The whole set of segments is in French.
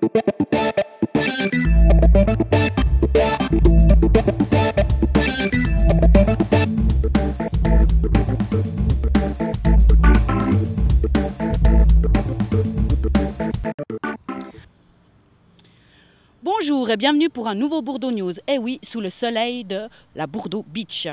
Bonjour et bienvenue pour un nouveau Bourdeaux News. Eh oui, sous le soleil de la Bourdeaux Beach.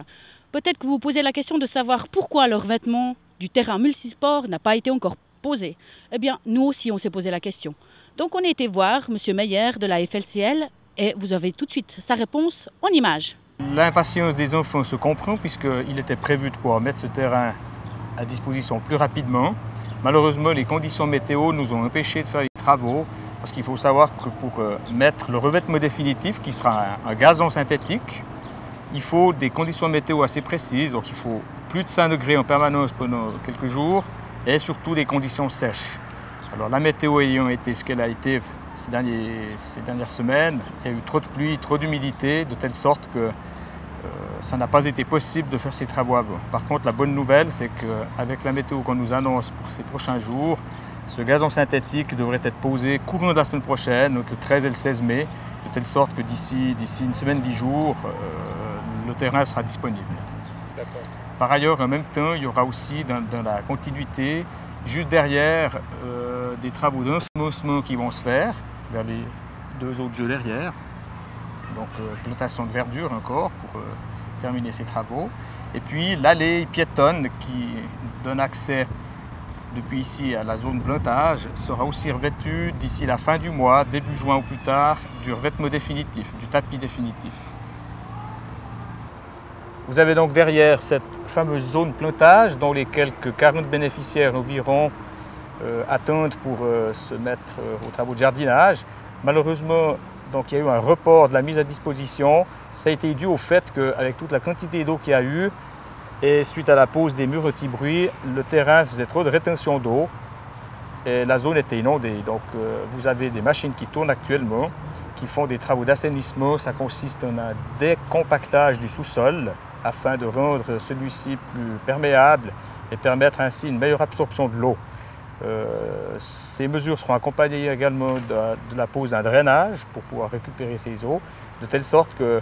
Peut-être que vous vous posez la question de savoir pourquoi le revêtement du terrain multisport n'a pas été encore posé. Eh bien, nous aussi, on s'est posé la question. Donc, on a été voir M. Meyer de la FLCL et vous avez tout de suite sa réponse en images. L'impatience des enfants se comprend puisqu'il était prévu de pouvoir mettre ce terrain à disposition plus rapidement. Malheureusement, les conditions météo nous ont empêchés de faire les travaux parce qu'il faut savoir que pour mettre le revêtement définitif, qui sera un gazon synthétique, il faut des conditions météo assez précises. Donc il faut plus de 5 degrés en permanence pendant quelques jours et surtout des conditions sèches. Alors la météo ayant été ce qu'elle a été ces dernières semaines, il y a eu trop de pluie, trop d'humidité, de telle sorte que ça n'a pas été possible de faire ces travaux avant. Par contre, la bonne nouvelle, c'est qu'avec la météo qu'on nous annonce pour ces prochains jours, ce gazon synthétique devrait être posé courant de la semaine prochaine, donc le 13 et le 16 mai, de telle sorte que d'ici une semaine, 10 jours, le terrain sera disponible. Par ailleurs, en même temps, il y aura aussi dans la continuité, juste derrière, des travaux d'ensemencement qui vont se faire, vers les 2 autres jeux derrière. Donc plantation de verdure encore pour terminer ces travaux. Et puis l'allée piétonne qui donne accès depuis ici à la zone plantage sera aussi revêtue d'ici la fin du mois, début juin ou plus tard, du revêtement définitif, du tapis définitif. Vous avez donc derrière cette fameuse zone plantage dont les quelques 40 bénéficiaires environ attendent pour se mettre aux travaux de jardinage. Malheureusement, donc, il y a eu un report de la mise à disposition. Ça a été dû au fait qu'avec toute la quantité d'eau qu'il y a eu, et suite à la pose des murs anti-bruit, le terrain faisait trop de rétention d'eau et la zone était inondée. Donc vous avez des machines qui tournent actuellement, qui font des travaux d'assainissement. Ça consiste en un décompactage du sous-sol afin de rendre celui-ci plus perméable et permettre ainsi une meilleure absorption de l'eau. Ces mesures seront accompagnées également de la pose d'un drainage pour pouvoir récupérer ces eaux, de telle sorte que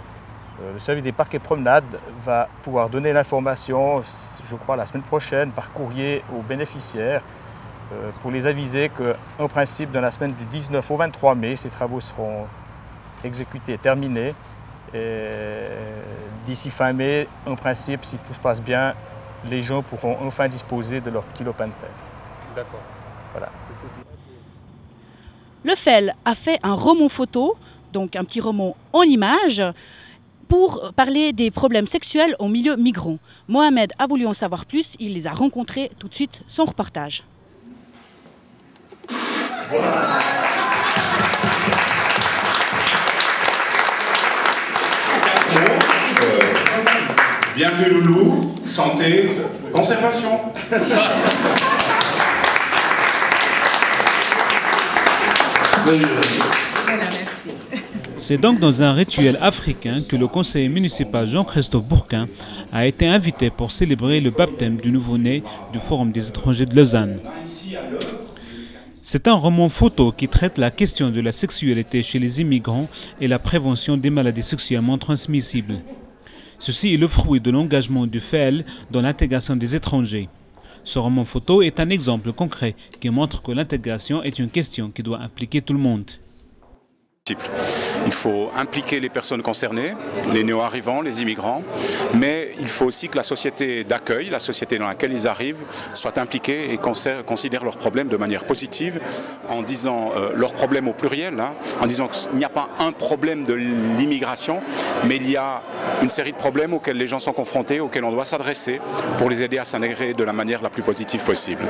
le service des parcs et promenades va pouvoir donner l'information, je crois, la semaine prochaine par courrier aux bénéficiaires pour les aviser qu'en principe, dans la semaine du 19 au 23 mai, ces travaux seront exécutés et terminés. D'ici fin mai, en principe, si tout se passe bien, les gens pourront enfin disposer de leur petit lopin de terre. D'accord. Voilà. Le FEL a fait un roman photo, donc un petit roman en images, pour parler des problèmes sexuels au milieu migrant. Mohamed a voulu en savoir plus, il les a rencontrés. Tout de suite, son reportage. Bienvenue loulou, santé, conservation. C'est donc dans un rituel africain que le conseiller municipal Jean-Christophe Bourquin a été invité pour célébrer le baptême du nouveau-né du Forum des étrangers de Lausanne. C'est un roman photo qui traite la question de la sexualité chez les immigrants et la prévention des maladies sexuellement transmissibles. Ceci est le fruit de l'engagement du FEL dans l'intégration des étrangers. Ce roman photo est un exemple concret qui montre que l'intégration est une question qui doit impliquer tout le monde. Il faut impliquer les personnes concernées, les néo-arrivants, les immigrants, mais il faut aussi que la société d'accueil, la société dans laquelle ils arrivent, soit impliquée et considère leurs problèmes de manière positive, en disant leurs problèmes au pluriel, en disant qu'il n'y a pas un problème de l'immigration, mais il y a une série de problèmes auxquels les gens sont confrontés, auxquels on doit s'adresser pour les aider à s'intégrer de la manière la plus positive possible.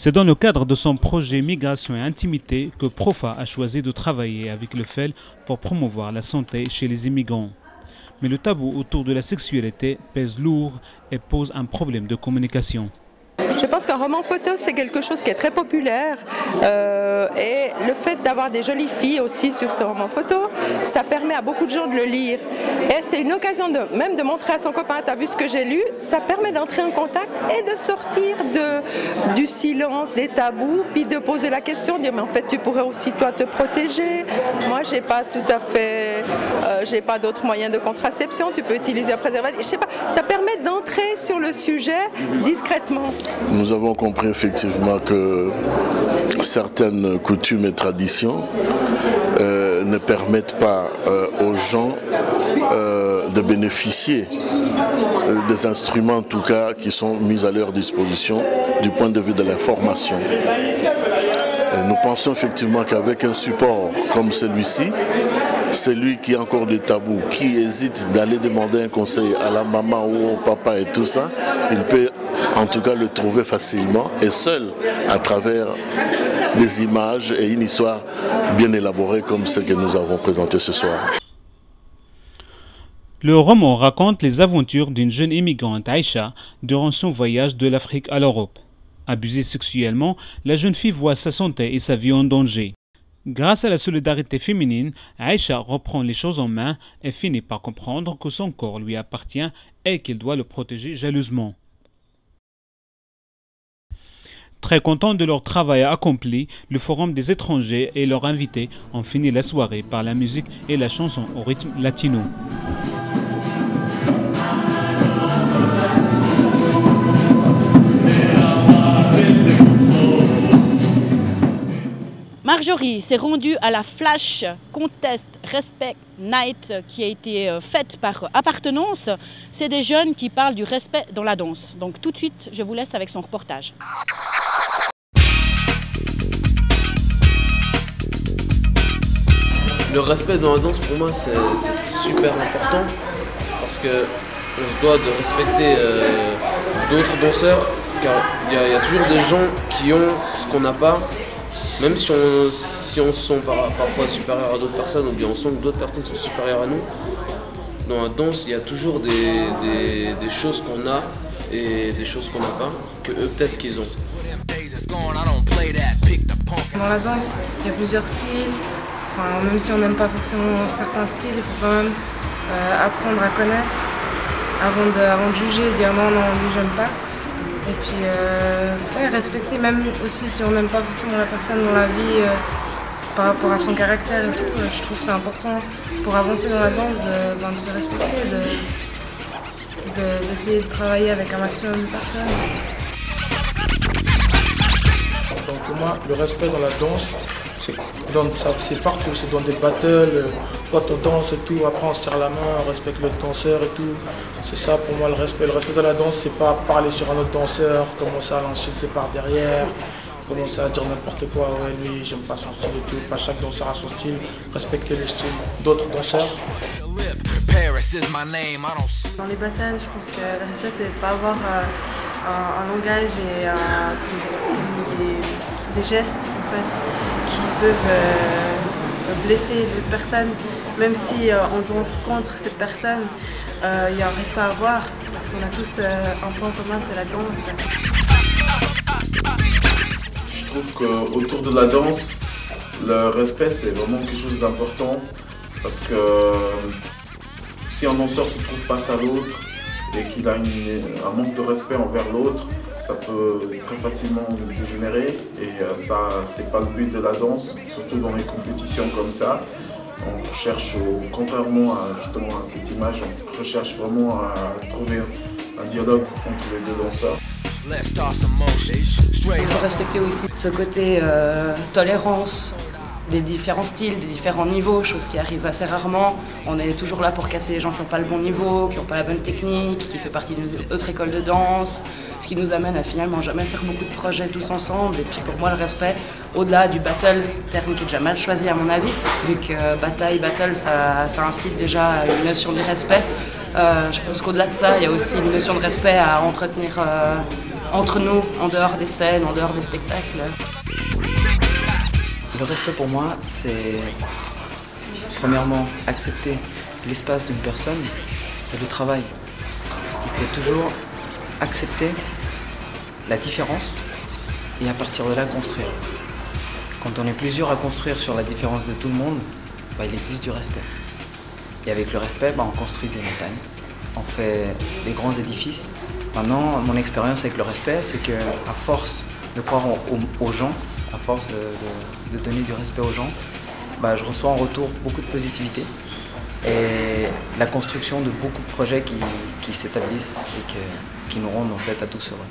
C'est dans le cadre de son projet Migration et Intimité que Profa a choisi de travailler avec le FEL pour promouvoir la santé chez les immigrants. Mais le tabou autour de la sexualité pèse lourd et pose un problème de communication. Je pense qu'un roman photo, c'est quelque chose qui est très populaire et le fait d'avoir des jolies filles aussi sur ce roman photo, ça permet à beaucoup de gens de le lire. Et c'est une occasion même de montrer à son copain, t'as vu ce que j'ai lu, ça permet d'entrer en contact et de sortir du silence, des tabous, puis de poser la question, dire mais en fait tu pourrais aussi toi te protéger, moi j'ai pas tout à fait, j'ai pas d'autres moyens de contraception, tu peux utiliser un préservatif, je sais pas, ça permet d'entrer sur le sujet discrètement. Nous avons compris effectivement que certaines coutumes et traditions ne permettent pas aux gens de bénéficier des instruments en tout cas qui sont mis à leur disposition du point de vue de l'information. Nous pensons effectivement qu'avec un support comme celui-ci, celui qui a encore des tabous, qui hésite d'aller demander un conseil à la maman ou au papa et tout ça, il peut en tout cas le trouver facilement et seul à travers des images et une histoire bien élaborée comme celle que nous avons présentée ce soir. Le roman raconte les aventures d'une jeune immigrante, Aïcha, durant son voyage de l'Afrique à l'Europe. Abusée sexuellement, la jeune fille voit sa santé et sa vie en danger. Grâce à la solidarité féminine, Aïcha reprend les choses en main et finit par comprendre que son corps lui appartient et qu'elle doit le protéger jalousement. Très content de leur travail accompli, le Forum des étrangers et leurs invités ont fini la soirée par la musique et la chanson au rythme latino. Marjorie s'est rendue à la Flash Contest Respect Night qui a été faite par appartenance. C'est des jeunes qui parlent du respect dans la danse. Donc tout de suite, je vous laisse avec son reportage. Le respect dans la danse, pour moi, c'est super important parce qu'on se doit de respecter d'autres danseurs, car il y a toujours des gens qui ont ce qu'on n'a pas, même si on se sent parfois supérieur à d'autres personnes, ou bien on sent que d'autres personnes sont supérieures à nous. Dans la danse, il y a toujours des choses qu'on a et des choses qu'on n'a pas, que eux peut-être qu'ils ont. Dans la danse, il y a plusieurs styles. Enfin, même si on n'aime pas forcément certains styles, il faut quand même apprendre à connaître avant de juger et dire non, lui j'aime pas. Et puis ouais, respecter, même aussi si on n'aime pas forcément la personne dans la vie par rapport à son caractère et tout, je trouve que c'est important pour avancer dans la danse de se respecter, d'essayer de travailler avec un maximum de personnes. Donc moi, le respect dans la danse, c'est partout, c'est dans des battles, quand on danse et tout, après on se serre la main, on respecte le danseur et tout. C'est ça pour moi le respect. Le respect de la danse, c'est pas parler sur un autre danseur, commencer à l'insulter par derrière, commencer à dire n'importe quoi, ouais lui j'aime pas son style et tout. Pas chaque danseur a son style, respecter le style d'autres danseurs. Dans les battles, je pense que le respect c'est de ne pas avoir un langage et des gestes en fait, qui peuvent blesser l'autre personne, même si on danse contre cette personne, il y a un respect à avoir, parce qu'on a tous un point commun, c'est la danse. Je trouve qu'autour de la danse, le respect c'est vraiment quelque chose d'important, parce que si un danseur se trouve face à l'autre et qu'il a un manque de respect envers l'autre, ça peut très facilement dégénérer et ça c'est pas le but de la danse, surtout dans les compétitions comme ça. On recherche, contrairement à cette image, on recherche vraiment à trouver un dialogue entre les deux danseurs. Il faut respecter aussi ce côté tolérance des différents styles, des différents niveaux, chose qui arrive assez rarement. On est toujours là pour casser les gens qui n'ont pas le bon niveau, qui n'ont pas la bonne technique, qui fait partie d'une autre école de danse, ce qui nous amène à finalement jamais faire beaucoup de projets tous ensemble. Et puis pour moi le respect, au-delà du battle, terme qui est déjà mal choisi à mon avis, vu que battle, ça incite déjà à une notion de respect. Je pense qu'au-delà de ça, il y a aussi une notion de respect à entretenir entre nous, en dehors des scènes, en dehors des spectacles. Le respect pour moi, c'est premièrement accepter l'espace d'une personne et le travail. Il faut toujours accepter la différence et à partir de là construire. Quand on est plusieurs à construire sur la différence de tout le monde, bah, il existe du respect. Et avec le respect, bah, on construit des montagnes, on fait des grands édifices. Maintenant, mon expérience avec le respect, c'est qu'à force de croire aux gens, à force de donner du respect aux gens, bah, je reçois en retour beaucoup de positivité et la construction de beaucoup de projets qui s'établissent et qui nous rendent en fait à tous heureux.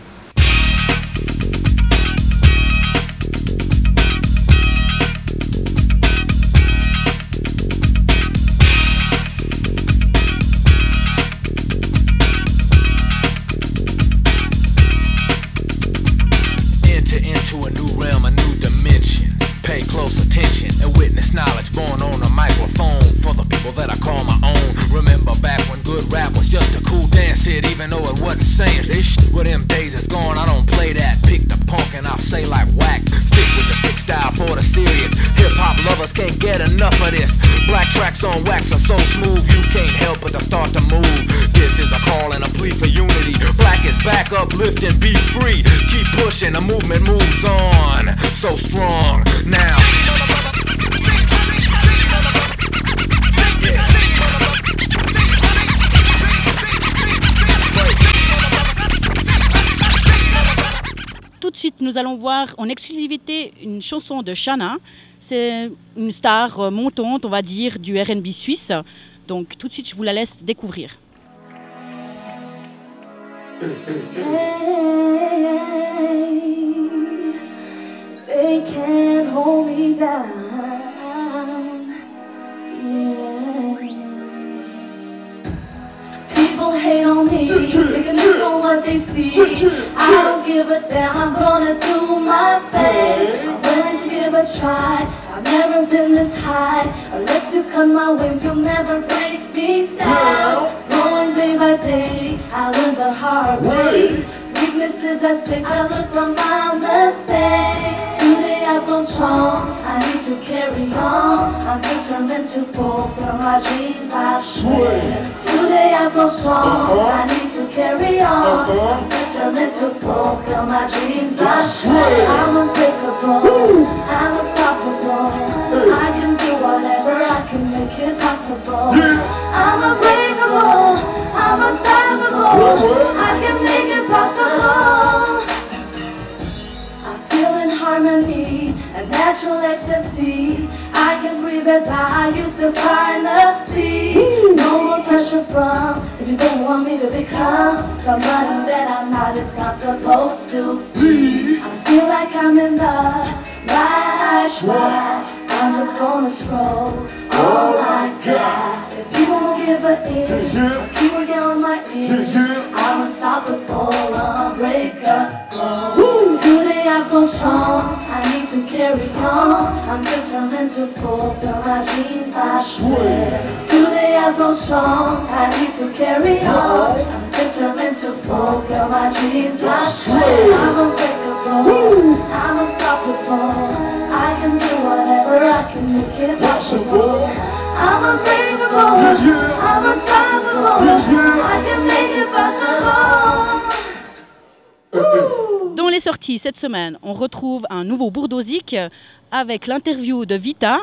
Into a new realm, a new dimension. Pay close attention and witness knowledge born on a microphone for the people that I call my own. Remember back when good rap was just a cool dance hit, even though it wasn't saying this shit. Well, them days is gone, I don't play that. Pick the punk and I'll say like whack. Stick with the sick style for the serious. Hip-hop lovers can't get enough of this. Black tracks on wax are so smooth, you can't help but to start to move. This is a call and a plea for unity. Black is back, uplift and be free. Keep pushing, the movement moves on. So strong now. Tout de suite, nous allons voir en exclusivité une chanson de Shanna. C'est une star montante, on va dire, du R&B suisse. Donc tout de suite, je vous la laisse découvrir. They can't hold me down. Yeah. People hate on me, making this on what they see. I don't give a damn, I'm gonna do my thing. I'm willing to give a try. I've never been this high. Unless you cut my wings, you'll never break me down. Growing day by day, I learned the hard way. Weaknesses I speak, I learn from my mistakes. Today I've grown strong, I need to carry on. I'm determined to fulfill my dreams, I swear. Today I've grown strong, I need to carry on. I'm determined to fulfill my dreams, I swear. I'm unbreakable, I'm unstoppable. I can do whatever, I can make it possible. I'm unbreakable, I'm unstoppable. I can make it possible. I feel in harmony, a natural ecstasy. I can breathe as I used to finally. No more pressure from if you don't want me to become somebody that I'm not, it's not supposed to be. I feel like I'm in the right spot. I'm just gonna stroll all I got. If people won't give an inch, I'll keep working on my inch. I'm unstoppable, unbreakable. Today I've grown strong, I need to carry on. I'm determined to fulfill my dreams, I swear. Today I've grown strong, I need to carry on. I'm determined to fulfill my dreams, I swear. I'm unbreakable, I'm unstoppable. I can do whatever, I can make it possible. I'm unbreakable, I'm unstoppable. I can make it possible. Dans les sorties cette semaine, on retrouve un nouveau Bourdosique avec l'interview de Vita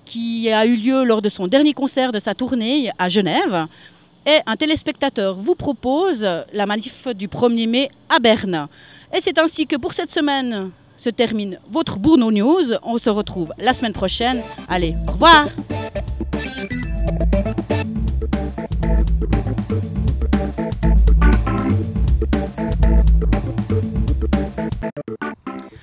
qui a eu lieu lors de son dernier concert de sa tournée à Genève. Et un téléspectateur vous propose la manif du 1er mai à Berne. Et c'est ainsi que pour cette semaine se termine votre Bourno News. On se retrouve la semaine prochaine. Allez, au revoir!